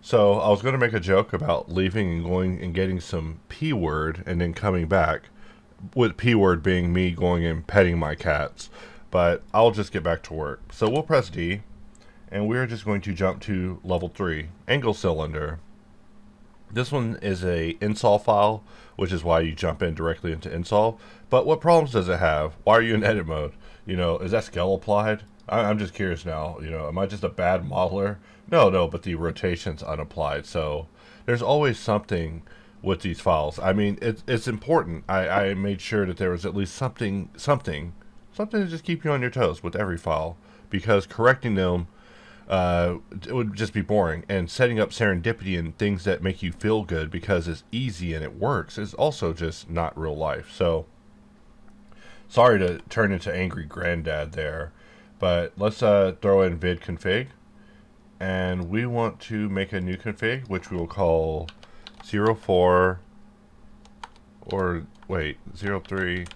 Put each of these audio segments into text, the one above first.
So I was going to make a joke about leaving and going and getting some P word and then coming back, with P word being me going and petting my cats. But I'll just get back to work. So we'll press D, and we're just going to jump to level 3, angle cylinder. This one is a install file, which is why you jump in directly into install. But what problems does it have? Why are you in edit mode? Is that scale applied? I'm just curious now. Am I just a bad modeler? No, but the rotation's unapplied. So there's always something with these files. I mean, it's important. I made sure that there was at least something to just keep you on your toes with every file, because correcting them it would just be boring. And setting up serendipity and things that make you feel good because it's easy and it works is also just not real life. So sorry to turn into angry granddad there, but let's throw in vid config, and we want to make a new config which we will call 04 or wait 03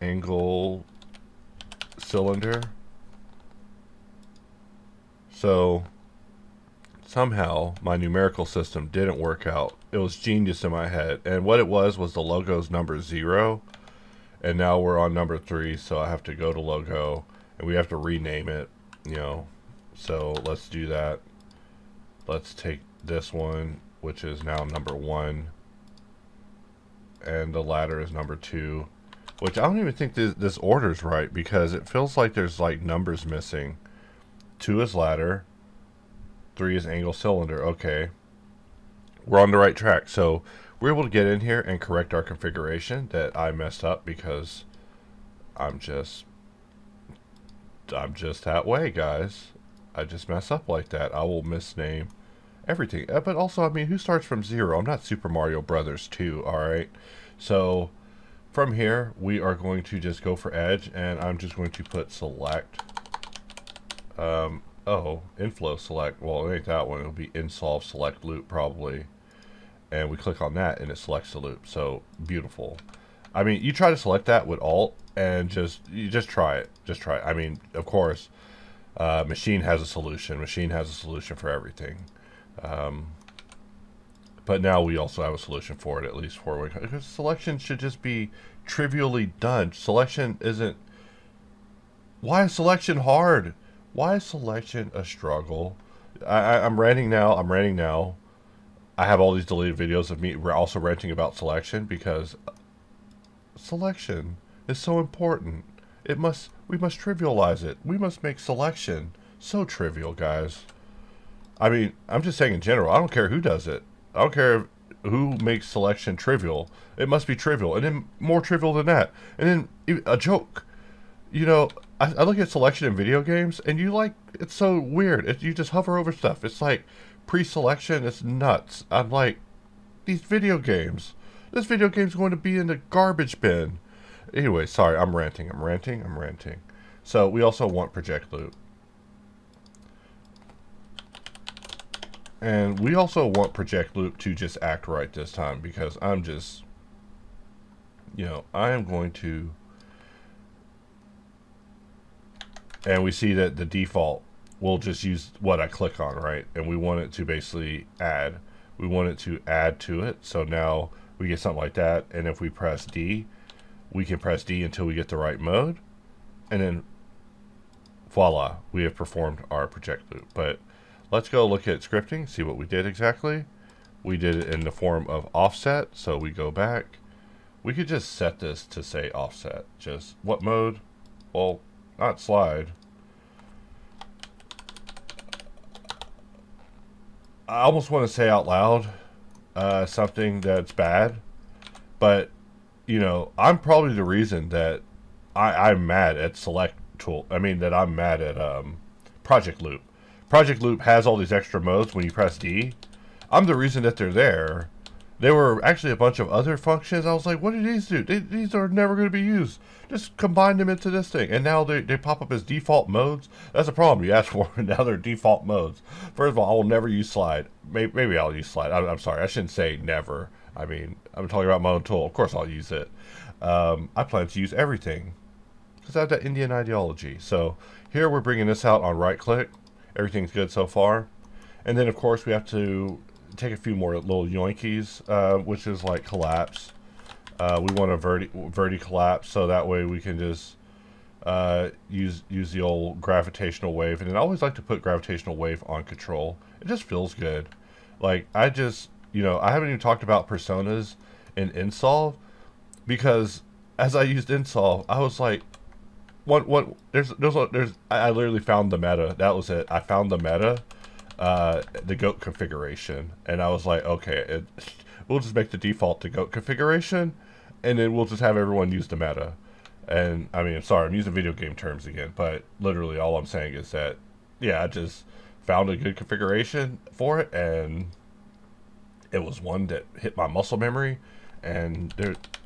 angle cylinder. So somehow my numerical system didn't work out. It was genius in my head, and what it was the logo's number 0, and now we're on number 3, so I have to go to logo and we have to rename it. So let's do that. Let's take this one, which is now number 1, and the ladder is number 2, which I don't even think this order's right, because it feels like there's like numbers missing. 2 is ladder, 3 is angle cylinder. Okay, we're on the right track. So we're able to get in here and correct our configuration that I messed up, because I'm just that way, guys. I just mess up like that. I will misname everything. But also, I mean, who starts from 0? I'm not Super Mario Brothers 2, alright? So from here, we are going to just go for edge, and I'm just going to put select. nFlow select. Well, it ain't that one. It'll be insolve select loop probably. And we click on that, and it selects the loop. So beautiful. I mean, you try to select that with Alt, and you just try it. Just try it. I mean, of course, Machine has a solution. Machine has a solution for everything. But now we also have a solution for it, at least for it. Because selection should just be trivially done. Selection isn't... Why is selection hard? Why is selection a struggle? I'm ranting now. I have all these deleted videos of me also ranting about selection, because selection is so important. We must trivialize it. We must make selection so trivial, guys. I mean, I'm just saying in general. I don't care who does it. I don't care who makes selection trivial. It must be trivial, and then more trivial than that, and then a joke. I look at selection in video games, and it's so weird. You just hover over stuff. It's like pre-selection. It's nuts. I'm like, these video games. This video game's going to be in the garbage bin. Anyway, sorry, I'm ranting. So we also want project loop. And we also want project loop to just act right this time, because I'm just, I am going to... And we see that the default will just use what I click on, right? And we want it to basically add. We want it to add to it. So now we get something like that. And if we press D, we can press D until we get the right mode. And then voila, we have performed our project loop. But let's go look at scripting, see what we did exactly. We did it in the form of offset. So we go back. We could just set this to say offset. Just what mode? Well, not slide. I almost want to say out loud something that's bad, but I'm probably the reason that I'm mad at select tool. I mean, that I'm mad at project loop. Project loop has all these extra modes when you press D. I'm the reason that they're there. There were actually a bunch of other functions. I was like, what do these do? These are never going to be used. Just combine them into this thing. And now they pop up as default modes. That's a problem. You ask for it. Now they're default modes. First of all, I will never use slide. Maybe I'll use slide. I'm sorry. I shouldn't say never. I mean, I'm talking about my own tool. Of course I'll use it. I plan to use everything, because I have that Indian ideology. So here we're bringing this out on right click. Everything's good so far. And then, of course, we have to take a few more little yoinkies, which is like collapse. We want a verti collapse, so that way we can just use the old gravitational wave. And I always like to put gravitational wave on control. It just feels good. Like, I just, I haven't even talked about personas in nSolve, because as I used nSolve, I was like, I literally found the meta. That was it. I found the meta, the goat configuration, and I was like, okay, we'll just make the default the goat configuration, and then we'll just have everyone use the meta. And I mean, sorry, I'm using video game terms again, but literally all I'm saying is that, yeah, I just found a good configuration for it, and it was one that hit my muscle memory. And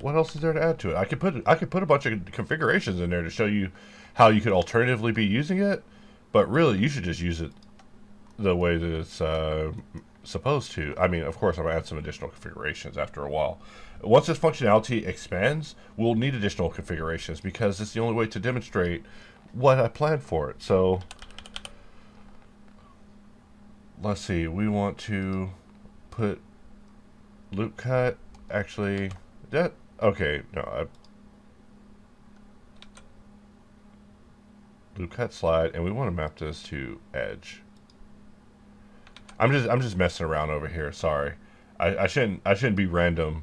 what else is there to add to it? I could put a bunch of configurations in there to show you how you could alternatively be using it, but really you should just use it the way that it's supposed to. I mean, of course, I'm gonna add some additional configurations after a while. Once this functionality expands, we'll need additional configurations, because it's the only way to demonstrate what I planned for it. So let's see. We want to put loop cut. Actually, that okay? No, loop cut slide, and we want to map this to edge. I'm just messing around over here. Sorry, I shouldn't be random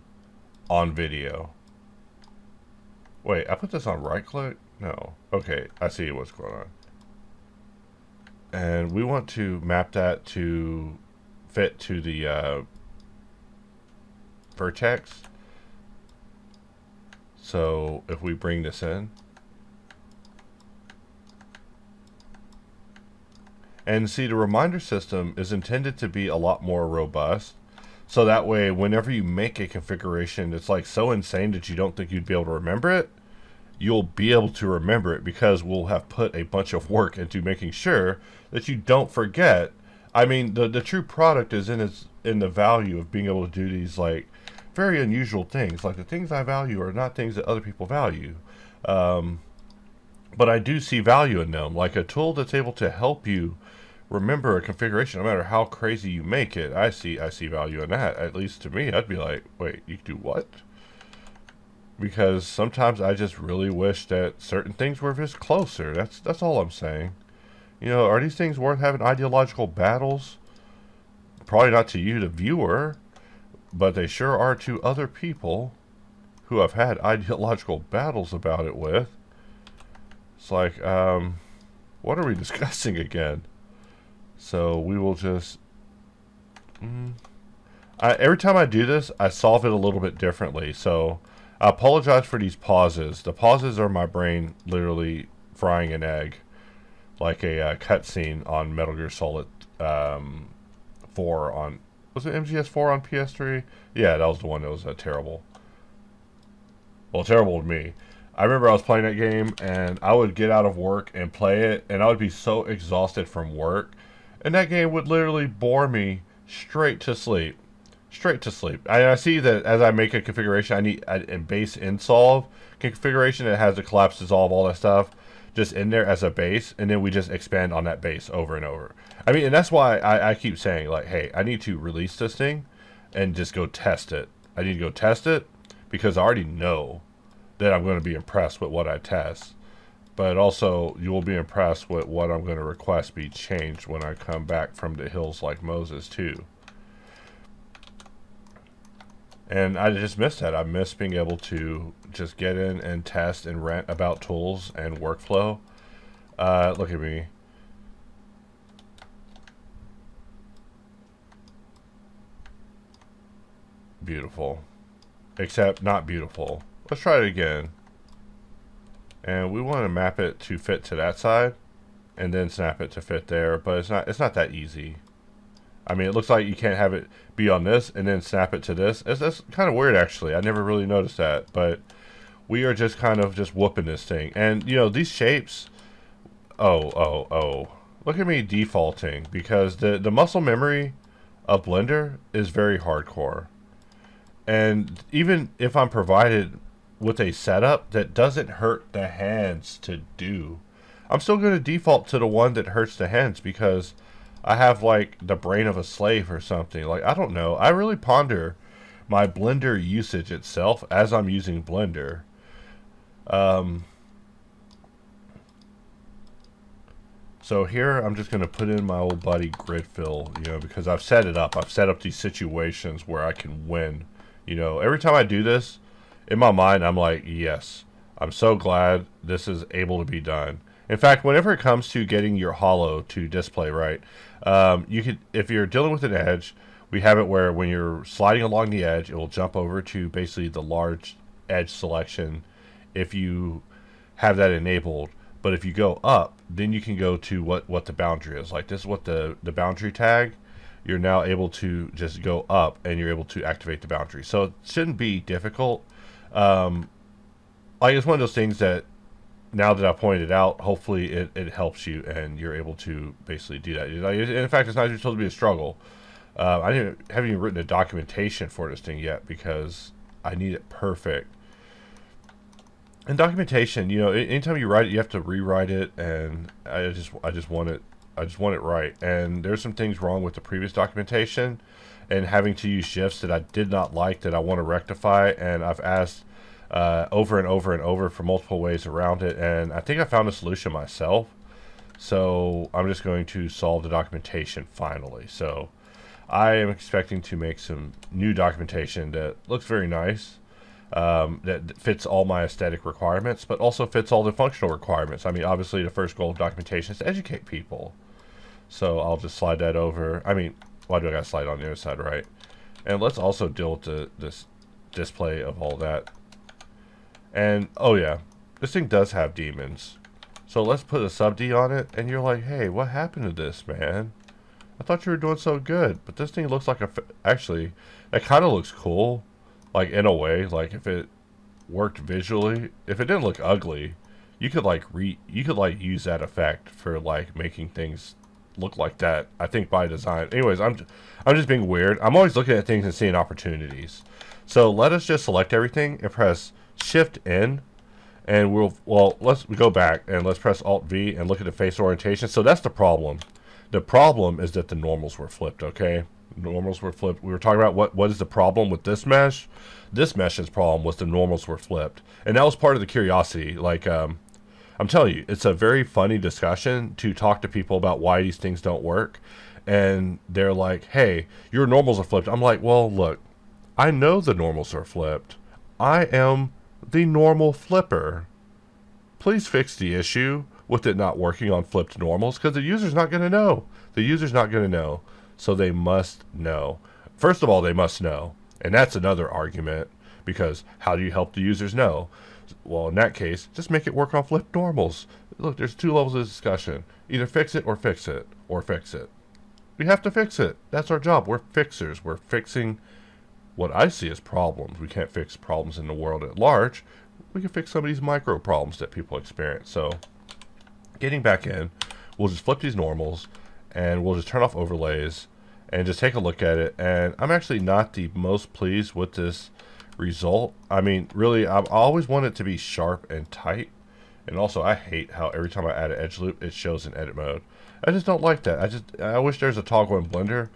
on video. Wait, I put this on right click? No. Okay, I see what's going on. And we want to map that to fit to the vertex. So if we bring this in, and see, the reminder system is intended to be a lot more robust, so that way whenever you make a configuration that's like so insane that you don't think you'd be able to remember it, you'll be able to remember it, because we'll have put a bunch of work into making sure that you don't forget. I mean, the true product is in the value of being able to do these like very unusual things. Like, the things I value are not things that other people value, but I do see value in them. Like a tool that's able to help you remember a configuration, no matter how crazy you make it. I see value in that. At least to me, I'd be like, wait, you do what? Because sometimes I just really wish that certain things were just closer. That's all I'm saying. Are these things worth having ideological battles? Probably not to you, the viewer, but they sure are to other people who I've had ideological battles about it with. It's like, what are we discussing again? So we will just... every time I do this, I solve it a little bit differently. So I apologize for these pauses. The pauses are my brain literally frying an egg. Like a cutscene on Metal Gear Solid 4 on... Was it MGS4 on PS3? Yeah, that was the one that was terrible. Well, terrible to me. I remember I was playing that game, and I would get out of work and play it, and I would be so exhausted from work, and that game would literally bore me straight to sleep. Straight to sleep. I see that as I make a configuration, I need a base nSolve configuration that has the collapse, dissolve, all that stuff, just in there as a base, and then we just expand on that base over and over. I mean, and that's why I keep saying, like, hey, I need to release this thing and just go test it. I need to go test it, because I already know that I'm going to be impressed with what I test. But also, you will be impressed with what I'm going to request be changed when I come back from the hills like Moses, too. And I just miss that. I miss being able to just get in and test and rant about tools and workflow. Look at me. Beautiful. Except not beautiful. Let's try it again. And we want to map it to fit to that side, and then snap it to fit there, but it's not that easy. I mean, it looks like you can't have it be on this and then snap it to this. That's kind of weird, actually. I never really noticed that, but we are just kind of just whooping this thing. And, these shapes... Oh. Look at me defaulting, because the muscle memory of Blender is very hardcore. And even if I'm provided with a setup that doesn't hurt the hands to do, I'm still going to default to the one that hurts the hens because I have like the brain of a slave or something. Like, I don't know. I really ponder my Blender usage itself as I'm using Blender. Um, so here I'm just going to put in my old buddy grid fill, you know, because I've set it up. I've set up these situations where I can win. You know, every time I do this, in my mind, I'm like, yes, I'm so glad this is able to be done. In fact, whenever it comes to getting your hollow to display right, you could, if you're dealing with an edge, we have it where when you're sliding along the edge, it will jump over to basically the large edge selection if you have that enabled. But if you go up, then you can go to what the boundary is. Like, this is what the boundary tag. You're now able to just go up and you're able to activate the boundary. So it shouldn't be difficult. Like, it's one of those things that now that I pointed out, hopefully it helps you and you're able to basically do that. Like, in fact, it's not even supposed to be a struggle. Haven't even written a documentation for this thing yet because I need it perfect. And documentation, you know, anytime you write it, you have to rewrite it, and I just want it right. And there's some things wrong with the previous documentation, and having to use shifts that I did not like that I want to rectify, and I've asked over and over and over for multiple ways around it, and I think I found a solution myself. So I'm just going to solve the documentation finally. So I am expecting to make some new documentation that looks very nice. That fits all my aesthetic requirements, but also fits all the functional requirements. I mean, obviously, the first goal of documentation is to educate people. So I'll just slide that over. I mean, why do I got to slide on the other side, right? And let's also deal with this display of all that. And, oh yeah, this thing does have demons. So let's put a sub D on it, and you're like, hey, what happened to this, man? I thought you were doing so good, but this thing looks like actually, that kind of looks cool. Like, in a way, like, if it worked visually, if it didn't look ugly, you could like use that effect for like making things look like that. I think by design. Anyways, I'm just being weird. I'm always looking at things and seeing opportunities. So let us just select everything and press Shift N, and let's go back and let's press Alt V and look at the face orientation. So that's the problem. The problem is that the normals were flipped. Okay. Normals were flipped. We were talking about what is the problem with this mesh. This mesh's problem was the normals were flipped, and that was part of the curiosity. Like, I'm telling you, it's a very funny discussion to talk to people about why these things don't work, and they're like, hey, your normals are flipped. I'm like, well, look, I know the normals are flipped. I am the normal flipper. Please fix the issue with it not working on flipped normals, because the user's not going to know. The user's not going to know. So they must know. First of all, they must know. And that's another argument, because how do you help the users know? Well, in that case, just make it work on flipped normals. Look, there's two levels of discussion. Either fix it or fix it. Or fix it. We have to fix it. That's our job. We're fixers. We're fixing what I see as problems. We can't fix problems in the world at large. We can fix some of these micro problems that people experience. So, getting back in, we'll just flip these normals, and we'll just turn off overlays and just take a look at it. And I'm actually not the most pleased with this result. I mean, really, I always want it to be sharp and tight. And also, I hate how every time I add an edge loop, it shows in edit mode. I just don't like that. I wish there's a toggle in Blender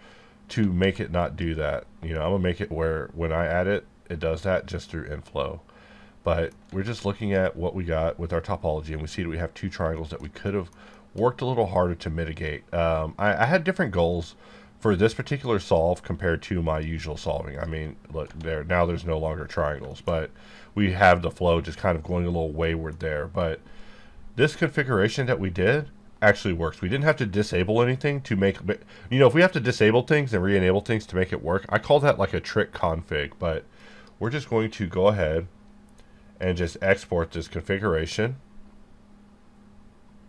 to make it not do that. You know, I'm gonna make it where when I add it, it does that just through nFlow. But we're just looking at what we got with our topology, and we see that we have two triangles that we could have worked a little harder to mitigate. I had different goals for this particular solve compared to my usual solving. I mean, look, now there's no longer triangles, but we have the flow just kind of going a little wayward there. But this configuration that we did actually works. We didn't have to disable anything to make, you know, if we have to disable things and re-enable things to make it work, I call that like a trick config. But we're just going to go ahead and just export this configuration.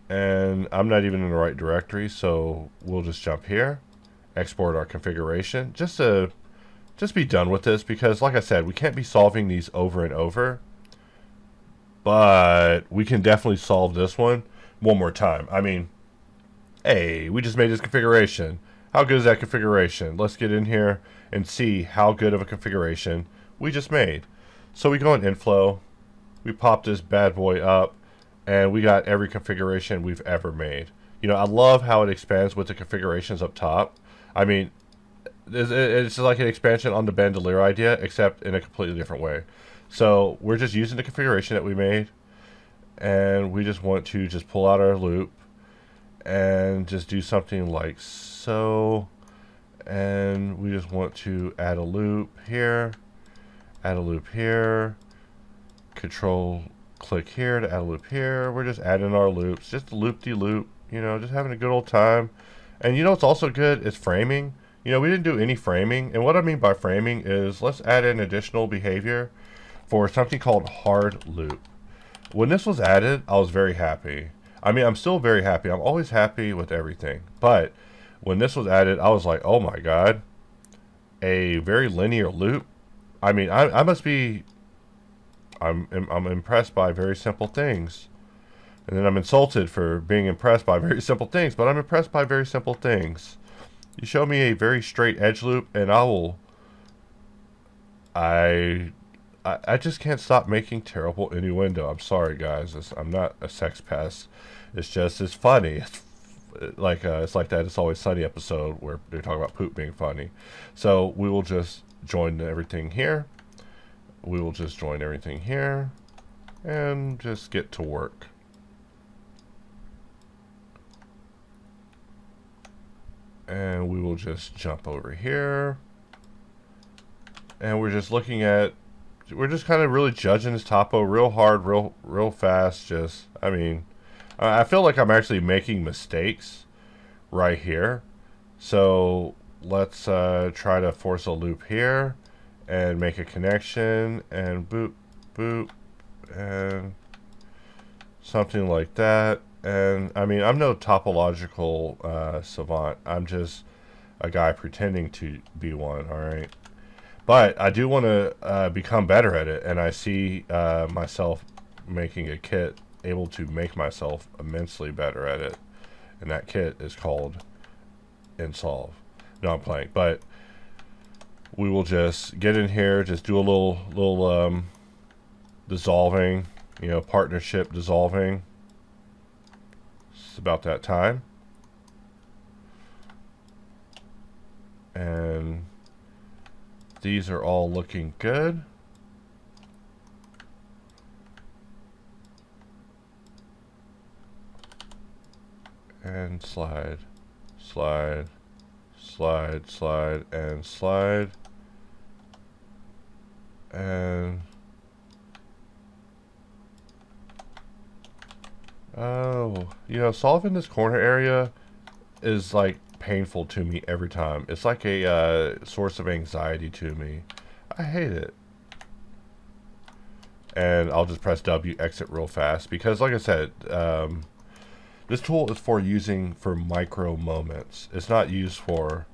And I'm not even in the right directory, so we'll just jump here, export our configuration, just be done with this, because like I said, we can't be solving these over and over, but we can definitely solve this one more time. I mean, hey, we just made this configuration. How good is that configuration? Let's get in here and see how good of a configuration we just made. So we go in nFlow, we pop this bad boy up, and we got every configuration we've ever made. You know, I love how it expands with the configurations up top. I mean, it's like an expansion on the bandolier idea, except in a completely different way. So we're just using the configuration that we made, and we just want to just pull out our loop and just do something like so. And we just want to add a loop here, add a loop here, control click here to add a loop here. We're just adding our loops, just loop-de-loop, you know, just having a good old time. And you know what's also good is framing. You know, we didn't do any framing, and what I mean by framing is let's add an additional behavior for something called hard loop. When this was added, I was very happy. I mean, I'm still very happy. I'm always happy with everything. But when this was added, I was like, oh my God, a very linear loop. I mean, I must be, I'm impressed by very simple things. And then I'm insulted for being impressed by very simple things, but I'm impressed by very simple things. You show me a very straight edge loop, and I just can't stop making terrible innuendo. I'm sorry, guys. I'm not a sex pest. It's just, it's funny. It's like that It's Always Sunny episode where they talk about poop being funny. So we will just join everything here. We will just join everything here and just get to work. And we will just jump over here. And we're just looking at, we're just kind of really judging this topo real hard, real fast. Just, I mean, I feel like I'm actually making mistakes right here. So let's try to force a loop here and make a connection and boop, boop, and something like that. And I mean, I'm no topological savant. I'm just a guy pretending to be one, all right? But I do want to become better at it, and I see myself making a kit able to make myself immensely better at it. And that kit is called nSolve. No, I'm playing, but we will just get in here, just do a little dissolving, you know, partnership dissolving. It's about that time. And these are all looking good. And slide, slide, slide, slide, and slide. And oh, you know, solving this corner area is like painful to me every time. It's like a source of anxiety to me. I hate it. And I'll just press W, exit real fast, because like I said, this tool is for using for micro moments. It's not used for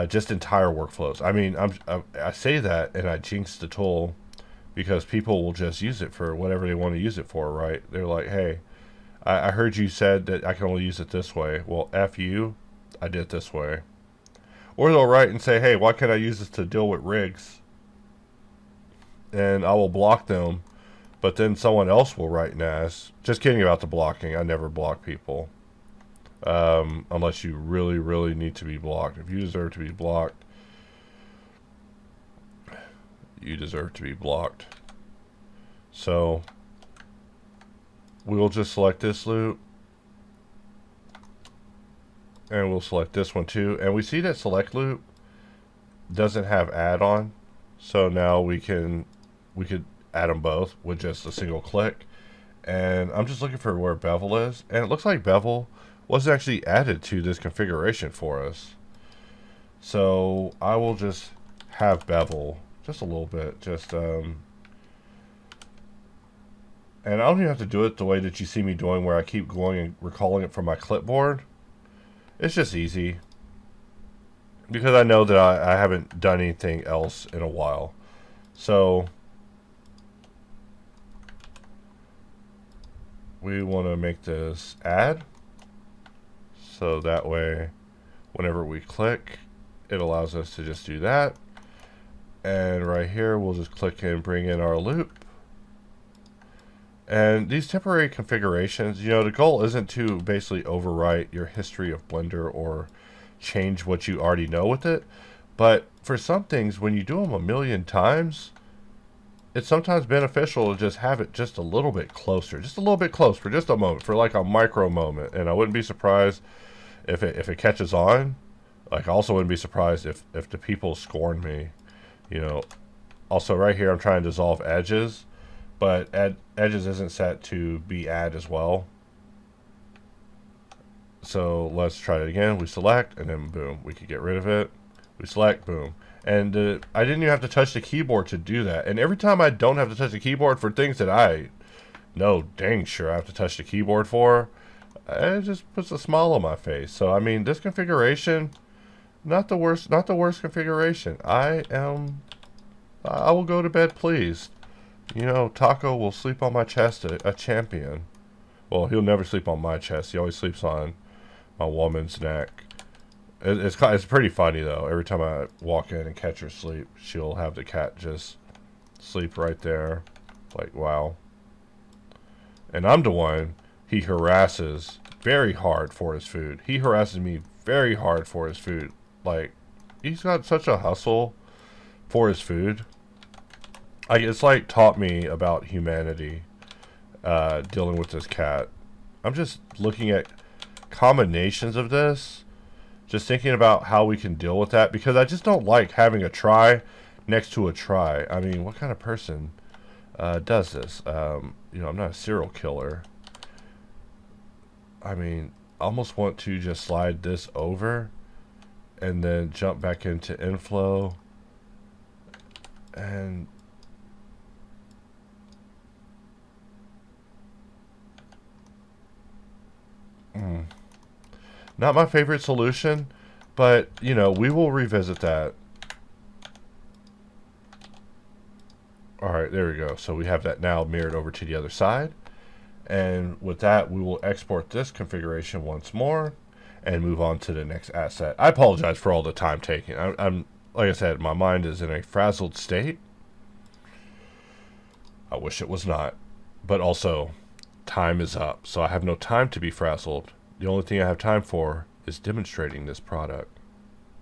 just entire workflows. I mean, I say that and I jinx the tool because people will just use it for whatever they want to use it for, right? They're like, hey, I heard you said that I can only use it this way. Well, F you, I did it this way. Or they'll write and say, hey, why can't I use this to deal with rigs? And I will block them, but then someone else will write and ask. Just kidding about the blocking. I never block people. Unless you really, really need to be blocked. If you deserve to be blocked, you deserve to be blocked. So we will just select this loop, and we'll select this one too. And we see that select loop doesn't have add on, so now we could add them both with just a single click. And I'm just looking for where bevel is, and it looks like bevel wasn't actually added to this configuration for us. So I will just have bevel just a little bit, and I don't even have to do it the way that you see me doing, where I keep going and recalling it from my clipboard. It's just easy, because I know that I haven't done anything else in a while. So we want to make this add, so that way whenever we click, it allows us to just do that. And right here we'll just click and bring in our loop, And these temporary configurations, the goal isn't to basically overwrite your history of Blender or change what you already know with it. But for some things, when you do them a million times, it's sometimes beneficial to just have it just a little bit closer, just a little bit close for just a moment, for like a micro moment. And I wouldn't be surprised if it catches on. Like, I also wouldn't be surprised if the people scorn me. You know. Also, right here, I'm trying to dissolve edges, but edges isn't set to be add as well. So let's try it again. We select, and then boom, we could get rid of it. We select, boom. And I didn't even have to touch the keyboard to do that. And every time I don't have to touch the keyboard for things that I know dang sure I have to touch the keyboard for, it just puts a smile on my face. So, I mean, this configuration, not the worst configuration. I will go to bed pleased. Taco will sleep on my chest, a champion. Well, he'll never sleep on my chest. He always sleeps on my woman's neck. It's pretty funny though. Every time I walk in and catch her sleep, she'll have the cat just sleep right there. Like, wow. And I'm the one he harasses very hard for his food. He harasses me very hard for his food. Like, he's got such a hustle for his food. It's like taught me about humanity, dealing with this cat. I'm just looking at combinations of this, just thinking about how we can deal with that, because I just don't like having a try next to a try. I mean, what kind of person does this? I'm not a serial killer. I mean, I almost want to just slide this over and then jump back into nFlow and not my favorite solution, but we will revisit that. Alright, there we go. So we have that now mirrored over to the other side. And with that, we will export this configuration once more and move on to the next asset. I apologize for all the time taking. I'm like I said, my mind is in a frazzled state. I wish it was not. But also, time is up, so I have no time to be frazzled. The only thing I have time for is demonstrating this product.